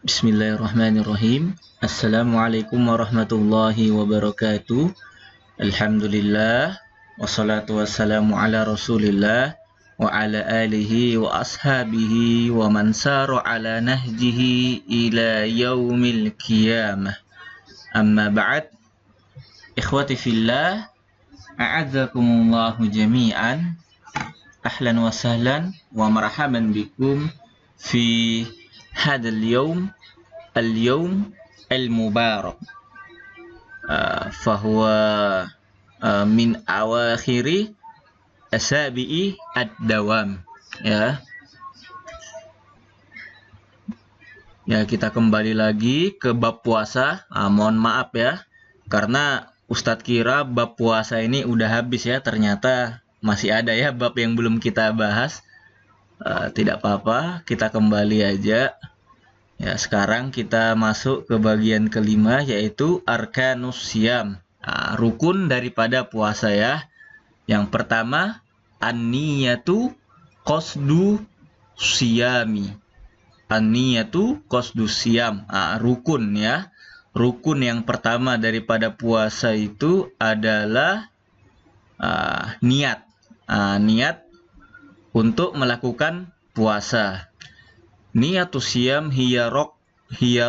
Bismillahirrahmanirrahim. Assalamualaikum warahmatullahi wabarakatuh. Alhamdulillah. Wassalatu wassalamu ala rasulillah wa ala alihi wa ashabihi wa man sara ala nahjihi ila yaumil qiyamah. Amma ba'd. Ikhwati fillah, a'adzakumullahu jami'an. Ahlan wa sahlan wa marhaban bikum fi هذا اليوم المبارك. فهو من أواخر أسابيع الدوام. Ya, kita kembali lagi ke bab puasa. Mohon maaf ya, karena Ustadz kira bab puasa ini udah habis ya, ternyata masih ada ya bab yang belum kita bahas. Tidak apa-apa, kita kembali aja. Ya, sekarang kita masuk ke bagian kelima, yaitu arkanus siyam, rukun daripada puasa ya. Yang pertama, an-niyatu qasdu siyami. An-niyatu qasdu siyam, rukun ya. Rukun yang pertama daripada puasa itu adalah niat. Niat untuk melakukan puasa. Niatus siyam hiya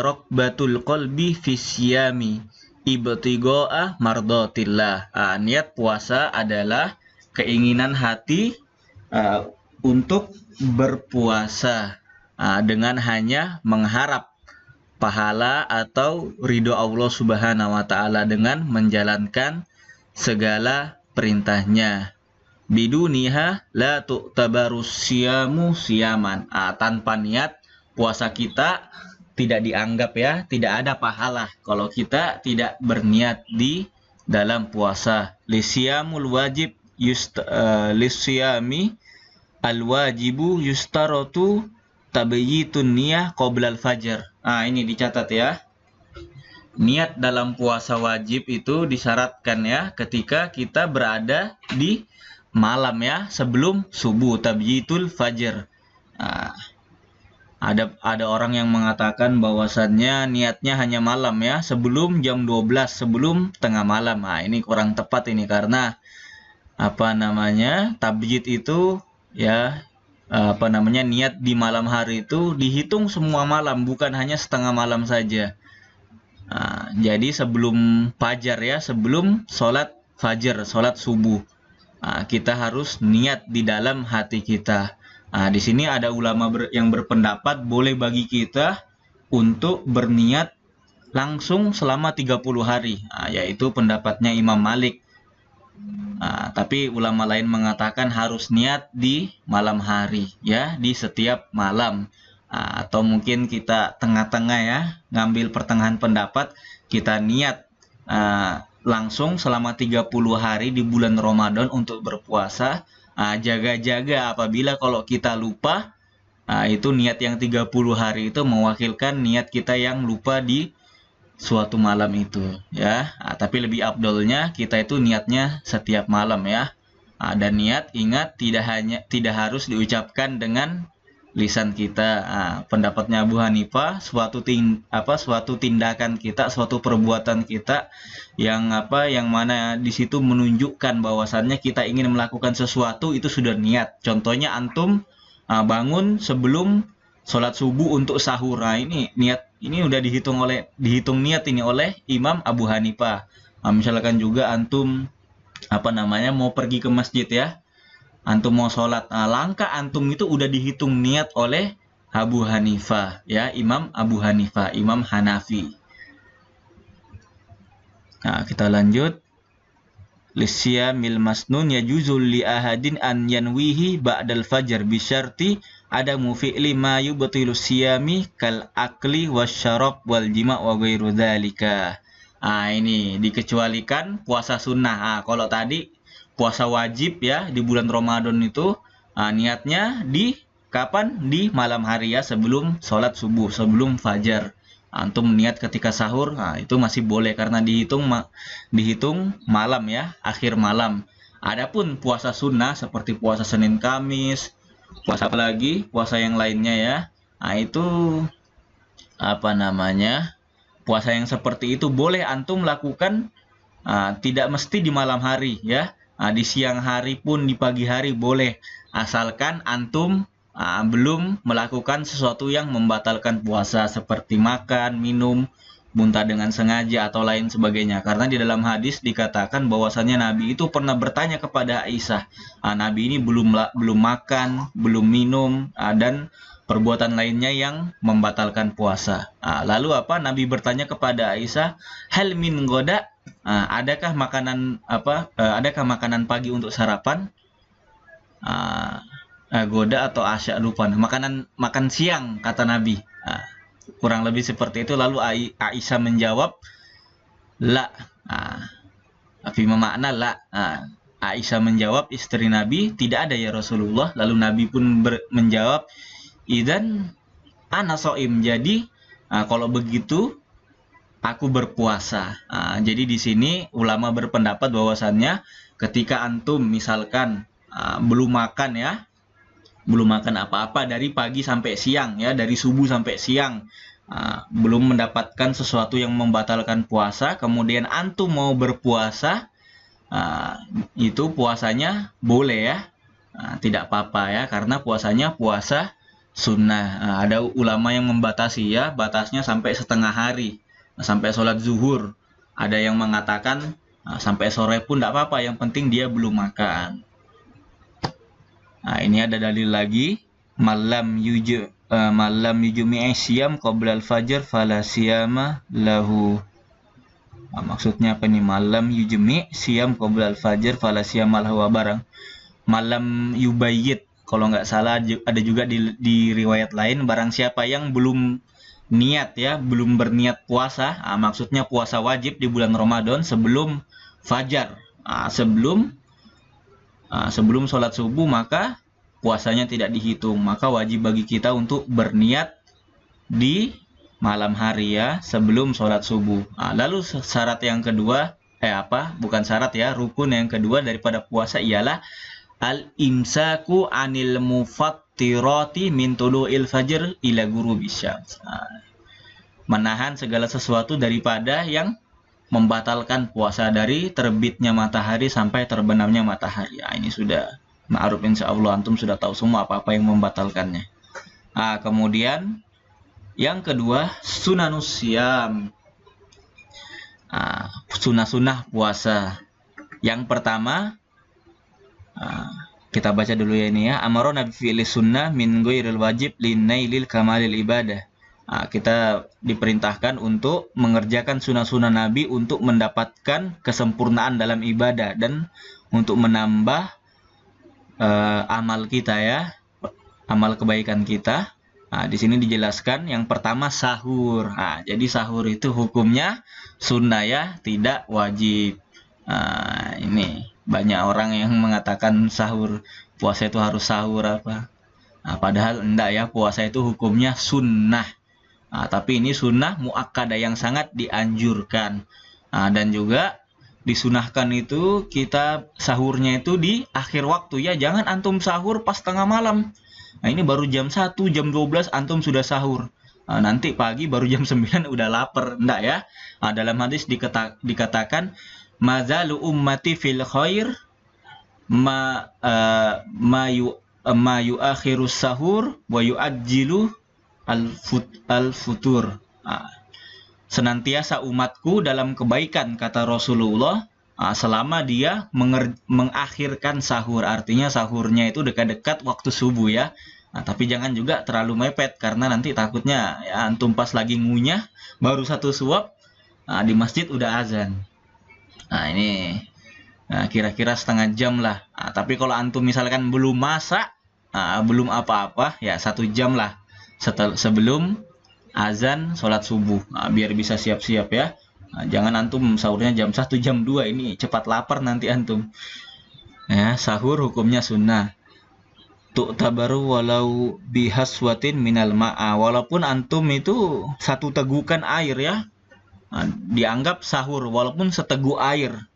raqbatul qalbi fi siyami ibtigha'a mardatillah. Niat puasa adalah keinginan hati untuk berpuasa dengan hanya mengharap pahala atau ridho Allah Subhanahu wa taala dengan menjalankan segala perintahnya. Biduniha la tu'tabarus siyamu siyaman. Tanpa niat puasa kita tidak dianggap ya, tidak ada pahala kalau kita tidak berniat di dalam puasa. Lisiyamul wajib lisiyami al-wajibu yustaratu tabyitun niyah qoblal fajr. Ini dicatat ya. Niat dalam puasa wajib itu disyaratkan ya ketika kita berada di malam ya, sebelum subuh, tabyitul fajr. Ada orang yang mengatakan bahwasannya niatnya hanya malam ya, sebelum jam 12, sebelum tengah malam. Ini kurang tepat ini, karena tabyid itu ya, niat di malam hari itu dihitung semua malam, bukan hanya setengah malam saja. Jadi sebelum fajar ya, sebelum sholat fajar, sholat subuh, kita harus niat di dalam hati kita. Di sini ada ulama yang berpendapat boleh bagi kita untuk berniat langsung selama 30 hari, yaitu pendapatnya Imam Malik. Tapi ulama lain mengatakan harus niat di malam hari ya, di setiap malam. Atau mungkin kita tengah-tengah ya, ngambil pertengahan pendapat, kita niat langsung selama 30 hari di bulan Ramadan untuk berpuasa. Jaga-jaga apabila kalau kita lupa, itu niat yang 30 hari itu mewakilkan niat kita yang lupa di suatu malam itu ya. Tapi lebih afdolnya kita itu niatnya setiap malam ya. Dan niat, ingat, tidak harus diucapkan dengan lisan kita. Pendapatnya Abu Hanifah, suatu tindakan kita, suatu perbuatan kita yang mana di situ menunjukkan bahwasannya kita ingin melakukan sesuatu, itu sudah niat. Contohnya antum bangun sebelum sholat subuh untuk sahur. Ini niat, ini udah dihitung niat ini oleh Imam Abu Hanifah. Misalkan juga antum mau pergi ke masjid ya, antum mau sholat, langkah antum itu udah dihitung niat oleh Abu Hanifah ya, Imam Abu Hanifah, Imam Hanafi. Kita lanjut. Lisyamil masnun yajuzul li ahadin an yanwihi ba'dal fajar bisyarti adamu fi'li ma yubtilu siyami kal akli wasyarab wal jima' wa ghairu dzalika. Ini dikecualikan puasa sunnah. Kalau tadi puasa wajib ya di bulan Ramadan itu niatnya di kapan? Di malam hari ya, sebelum sholat subuh, sebelum fajar. Antum niat ketika sahur, itu masih boleh karena dihitung malam ya, akhir malam. Adapun puasa sunnah seperti puasa Senin Kamis, puasa apa lagi, puasa yang lainnya ya, itu puasa yang seperti itu boleh antum lakukan, tidak mesti di malam hari ya. Di siang hari pun di pagi hari boleh, asalkan antum belum melakukan sesuatu yang membatalkan puasa seperti makan, minum, muntah dengan sengaja atau lain sebagainya. Karena di dalam hadis dikatakan bahwasannya Nabi itu pernah bertanya kepada Aisyah. Nabi ini belum makan, belum minum, dan perbuatan lainnya yang membatalkan puasa. Lalu apa? Nabi bertanya kepada Aisyah, hal min goda, adakah makanan pagi untuk sarapan? Goda atau asya, lupa. Makan siang, kata Nabi. Kurang lebih seperti itu. Lalu Aisyah menjawab, la. Fima makna la. Aisyah menjawab, istri Nabi, tidak ada ya Rasulullah. Lalu Nabi pun menjawab, idzan ana shaim. Jadi kalau begitu aku berpuasa. Jadi di sini ulama berpendapat bahwasannya ketika antum misalkan belum makan apa-apa dari pagi sampai siang ya, dari subuh sampai siang, belum mendapatkan sesuatu yang membatalkan puasa, kemudian antum mau berpuasa, itu puasanya boleh ya, tidak apa-apa ya, karena puasanya puasa sunnah. Ada ulama yang membatasi ya, batasnya sampai setengah hari, sampai sholat zuhur. Ada yang mengatakan sampai sore pun tidak apa-apa, yang penting dia belum makan. Ini ada dalil lagi, malam yujumi siyam qabla al-fajr fala siyama lahu. Maksudnya apa nih? Malam yujumi siyam qabla al-fajr fala siyama lahu, barang malam yubayyit, kalau nggak salah ada juga di riwayat lain, barang siapa yang belum niat ya, belum berniat puasa, maksudnya puasa wajib di bulan Ramadan sebelum fajar, sebelum sholat subuh, maka puasanya tidak dihitung. Maka wajib bagi kita untuk berniat di malam hari ya, sebelum sholat subuh. Lalu syarat yang kedua, bukan syarat ya, rukun yang kedua daripada puasa ialah al-imsaku anil mufattirati min tulu'il fajr ila ghurubis syams. Menahan segala sesuatu daripada yang membatalkan puasa, dari terbitnya matahari sampai terbenamnya matahari. Ini sudah ma'ruf, insyaallah antum sudah tahu semua apa-apa yang membatalkannya. Kemudian yang kedua, sunanus siyam. Sunnah-sunnah puasa. Yang pertama, kita baca dulu ya ini ya. Amarona bi fi'li sunnah min ghairil wajib linailil kamalil ibadah. Kita diperintahkan untuk mengerjakan sunnah-sunnah Nabi untuk mendapatkan kesempurnaan dalam ibadah dan untuk menambah amal kita ya, amal kebaikan kita. Di sini dijelaskan yang pertama sahur. Jadi sahur itu hukumnya sunnah ya, tidak wajib. Ini banyak orang yang mengatakan sahur, puasa itu harus sahur apa. Padahal enggak ya, puasa itu hukumnya sunnah. Tapi ini sunnah muakkadah yang sangat dianjurkan. Dan juga disunahkan itu kita sahurnya itu di akhir waktu ya. Jangan antum sahur pas tengah malam. Ini baru jam 1, jam 12 antum sudah sahur. Nanti pagi baru jam 9 udah lapar. Enggak ya. Dalam hadis dikatakan mazalu ummati fil khair ma yuakhirus sahur wa yuajjilu al-futur. Senantiasa umatku dalam kebaikan, kata Rasulullah, selama dia mengakhirkan sahur. Artinya sahurnya itu dekat-dekat waktu subuh ya. Tapi jangan juga terlalu mepet, karena nanti takutnya ya, antum pas lagi ngunyah baru satu suap di masjid udah azan. Ini kira-kira setengah jam lah. Tapi kalau antum misalkan belum masak, belum apa-apa ya, 1 jam lah sebelum azan sholat subuh, biar bisa siap-siap ya. Jangan antum sahurnya jam 1, jam 2, ini cepat lapar nanti antum ya. Sahur hukumnya sunnah. Tu'tabaru walau bihaswatin minal ma'a, walaupun antum itu 1 tegukan air ya, dianggap sahur walaupun seteguk air.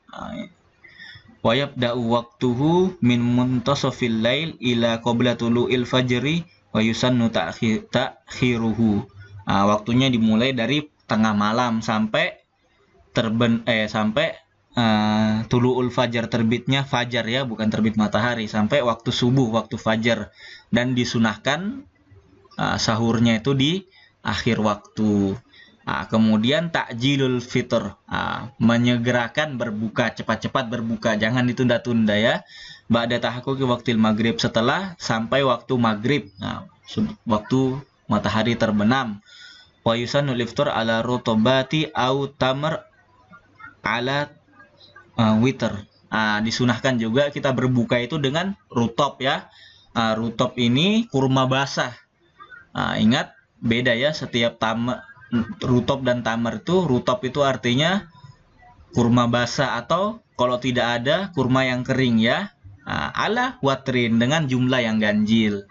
Wa yabda'u waqtuhu min muntasafil lail ila qabla tulu'il fajri wa yusannu ta'khiruhu. Waktunya dimulai dari tengah malam sampai tulu'ul fajar, terbitnya fajar ya, bukan terbit matahari, sampai waktu subuh, waktu fajar. Dan disunahkan sahurnya itu di akhir waktu. Kemudian takjilul fitr, menyegerakan berbuka, cepat-cepat berbuka, jangan ditunda-tunda ya. Ba'da tahaqquqi waktil maghrib, setelah sampai waktu maghrib, waktu matahari terbenam. Wa yusannul iftar ala rutobati au tamr ala witr. Disunahkan juga kita berbuka itu dengan rutop ya. Rutop ini kurma basah. Ingat beda ya, setiap rutop dan tamar itu, rutop itu artinya kurma basah atau kalau tidak ada kurma yang kering ya. Ala watrin, dengan jumlah yang ganjil.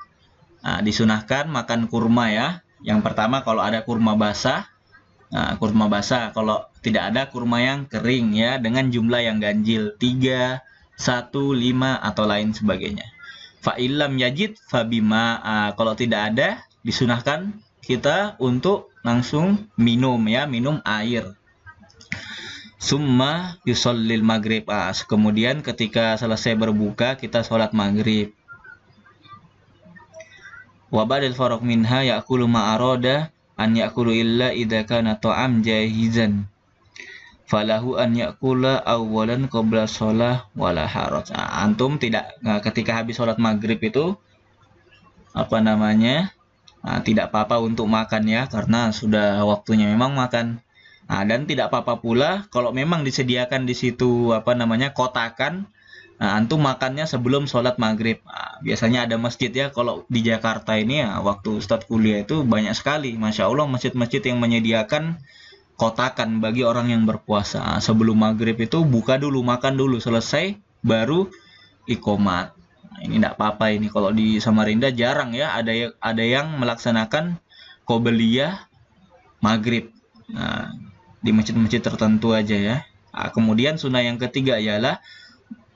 Disunahkan makan kurma ya. Yang pertama kalau ada kurma basah, kalau tidak ada kurma yang kering ya, dengan jumlah yang ganjil 3, 1, 5 atau lain sebagainya. Fa illam yajid fabima, kalau tidak ada disunahkan kita untuk langsung minum ya, minum air. Summa yusallil maghrib, kemudian ketika selesai berbuka kita sholat maghrib. Wa ba'dal faraq minha ya'kulu ma arada an ya'kulu illa idza kana ta'am jahizan falahu an ya'kula awwalan qabla shalah wala haraj. Antum tidak ketika habis sholat maghrib itu tidak apa-apa untuk makan ya, karena sudah waktunya memang makan. Dan tidak apa-apa pula kalau memang disediakan di situ kotakan, antum makannya sebelum sholat maghrib. Biasanya ada masjid ya, kalau di Jakarta ini ya, waktu Ustadz kuliah itu banyak sekali, Masya Allah, masjid-masjid yang menyediakan kotakan bagi orang yang berpuasa. Sebelum maghrib itu buka dulu, makan dulu, selesai baru iqomat. Ini tidak apa-apa ini. Kalau di Samarinda jarang ya ada yang melaksanakan qobliyah maghrib. Di masjid-masjid tertentu aja ya. Kemudian sunnah yang ketiga ialah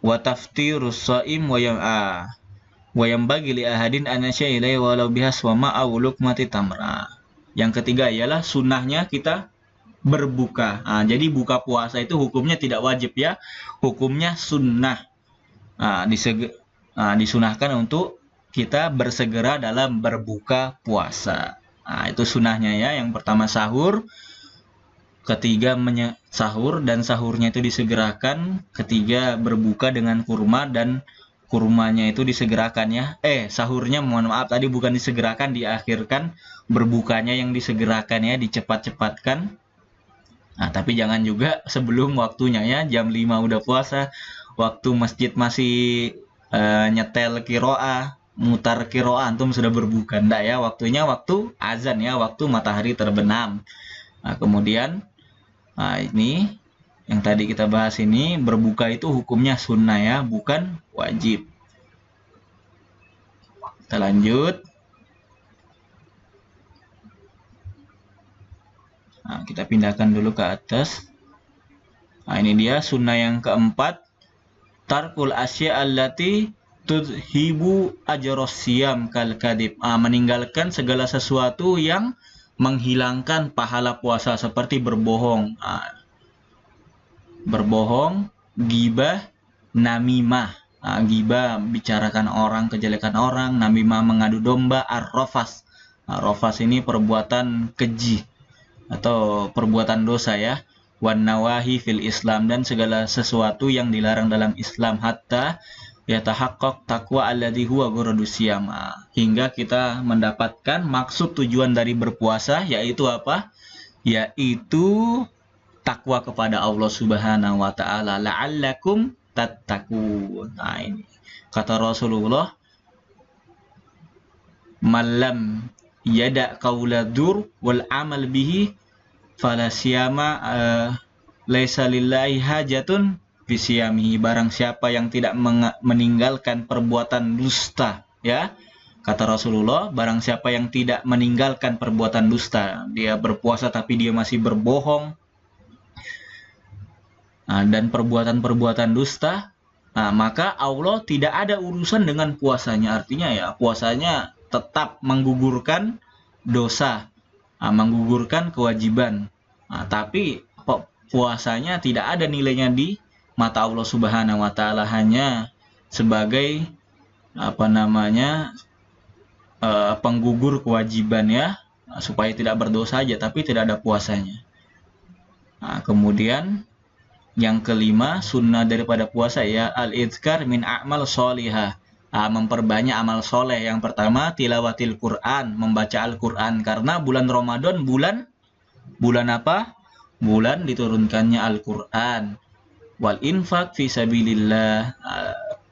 wa taftirus shaim wa yambaghi li ahadin an yashai walau bihaswa ma'a luqmati tamra. Yang ketiga ialah sunnahnya kita berbuka. Jadi buka puasa itu hukumnya tidak wajib ya. Hukumnya sunnah. Disunahkan untuk kita bersegera dalam berbuka puasa. Itu sunnahnya ya. Yang pertama sahur, ketiga sahur dan sahurnya itu disegerakan, ketiga berbuka dengan kurma dan kurmanya itu disegerakan ya. Sahurnya mohon maaf tadi bukan disegerakan, diakhirkan, berbukanya yang disegerakan ya, dicepat-cepatkan. Tapi jangan juga sebelum waktunya ya, jam 5 udah puasa, waktu masjid masih nyetel kiroah, mutar kiroah, antum sudah berbuka. Nggak ya, waktunya waktu azan ya, waktu matahari terbenam. Kemudian ini yang tadi kita bahas ini, berbuka itu hukumnya sunnah ya, bukan wajib. Kita lanjut. Kita pindahkan dulu ke atas. Ini dia sunnah yang keempat, tarkul asya allati tudhibu ajros siyam kal kadib. Meninggalkan segala sesuatu yang menghilangkan pahala puasa, seperti berbohong. Berbohong, gibah, namimah. Gibah, bicarakan orang, kejelekan orang. Namimah, mengadu domba. Ar-rafas. Rafas ini perbuatan keji atau perbuatan dosa ya. Wan nawahi fil Islam, dan segala sesuatu yang dilarang dalam Islam, hatta yatahaqqaq taqwa alladhi huwa ghuradus siyam, hingga kita mendapatkan maksud tujuan dari berpuasa, yaitu apa? Yaitu takwa kepada Allah Subhanahu wa taala, la'allakum tattaqun. Ini kata Rasulullah, malam yada qaula dur wal amal bihi fala siyama laisa lillahi hajatun bisiyamihi. Barang siapa yang tidak meninggalkan perbuatan dusta ya, kata Rasulullah, barang siapa yang tidak meninggalkan perbuatan dusta, dia berpuasa tapi dia masih berbohong dan perbuatan-perbuatan dusta, maka Allah tidak ada urusan dengan puasanya. Artinya ya, puasanya tetap menggugurkan dosa. menggugurkan kewajiban. Tapi puasanya tidak ada nilainya di mata Allah Subhanahu wa taala, hanya sebagai penggugur kewajiban ya, supaya tidak berdosa aja, tapi tidak ada puasanya. Kemudian yang kelima, sunnah daripada puasa ya al-idhkar min a'mal sholihah, memperbanyak amal soleh. Yang pertama, tilawatil Quran, membaca Al-Quran, karena bulan Ramadan bulan apa? Bulan diturunkannya Al-Quran. Wal infak fi sabilillah,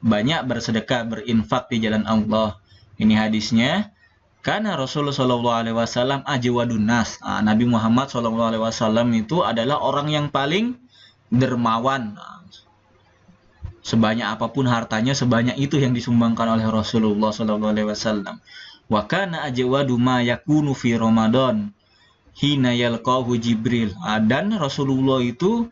banyak bersedekah, berinfak di jalan Allah. Ini hadisnya. Karena Rasulullah SAW ajwadun nas, Nabi Muhammad SAW itu adalah orang yang paling dermawan. Sebanyak apapun hartanya, sebanyak itu yang disumbangkan oleh Rasulullah SAW. Wa kana ajwadu ma yakunu fi Ramadan hina yalqahu Jibril. Dan Rasulullah itu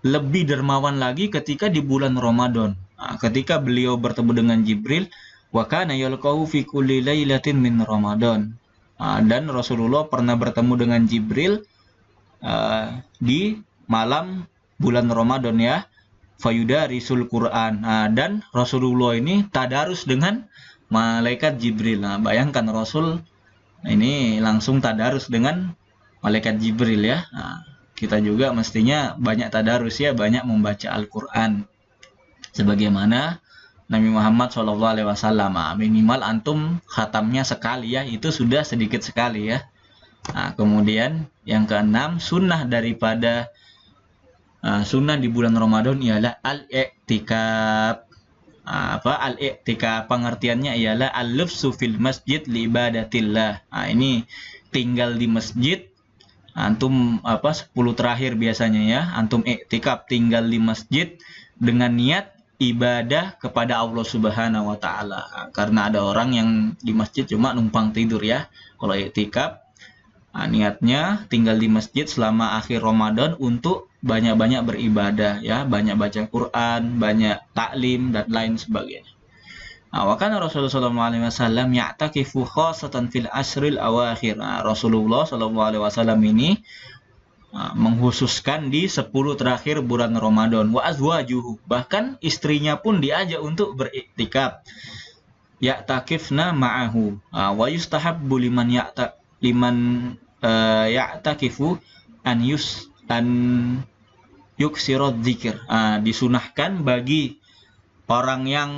lebih dermawan lagi ketika di bulan Ramadan. Ketika beliau bertemu dengan Jibril, wa kana yalqahu fi kulli lailatin min Ramadan. Dan Rasulullah pernah bertemu dengan Jibril di malam bulan Ramadan ya. Fayudarisul Quran. Dan Rasulullah ini tadarus dengan malaikat Jibril. Bayangkan Rasul ini langsung tadarus dengan malaikat Jibril ya. Kita juga mestinya banyak tadarus ya, banyak membaca Al-Quran. Sebagaimana Nabi Muhammad SAW, minimal antum khatamnya sekali ya, itu sudah sedikit sekali ya. Kemudian yang keenam, sunnah daripada sunnah di bulan Ramadan ialah al-i'tikaf. Al-i'tikaf pengertiannya ialah al-lufsu fil masjid li ibadatillah. Ini tinggal di masjid. Antum 10 terakhir biasanya ya, antum i'tikaf tinggal di masjid dengan niat ibadah kepada Allah Subhanahu wa taala. Karena ada orang yang di masjid cuma numpang tidur ya. Kalau i'tikaf niatnya tinggal di masjid selama akhir Ramadan untuk banyak-banyak beribadah ya, banyak baca Quran, banyak taklim dan lain sebagainya. Wa kana Rasulullah SAW ya'takifu khassatan fil asril awakhir. Rasulullah SAW ini menghususkan di 10 terakhir bulan Ramadan. Wa azwajuhu, bahkan istrinya pun diajak untuk beriktikaf. Ya'takifna ma'ahu. Wa yustahabbu liman ya'takifu an yuksirat dzikir. Disunahkan bagi orang yang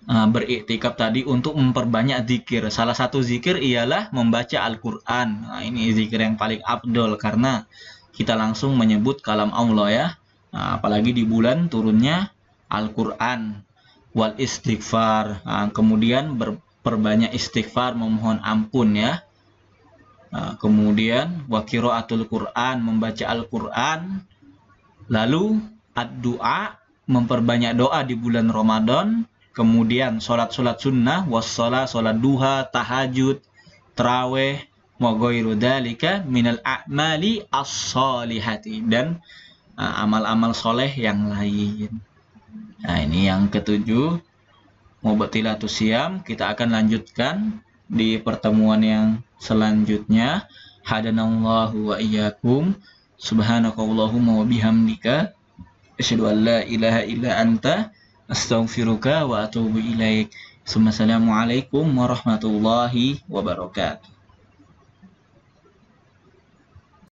beriktikaf tadi untuk memperbanyak zikir. Salah satu zikir ialah membaca Al-Quran. Ini zikir yang paling afdol karena kita langsung menyebut kalam Allah ya. Apalagi di bulan turunnya Al-Quran. Wal istighfar. Kemudian berperbanyak istighfar, memohon ampun ya. Kemudian wa qiraatul Quran, membaca Al-Quran. Lalu ad-du'a, memperbanyak doa di bulan Ramadan. Kemudian sholat-sholat sunnah, wassalah, sholat duha, tahajud, taraweh, wa ghairu dzalika minal a'mali as-sholihati, dan amal-amal soleh yang lain. Ini yang ketujuh, mubtilatus syiyam. Kita akan lanjutkan di pertemuan yang selanjutnya. Hadanallahu wa iyyakum. Subhanakallahumma wa bihamdika asyhadu an la ilaha illa anta astaghfiruka wa atubu ilaik. Assalamualaikum warahmatullahi wabarakatuh.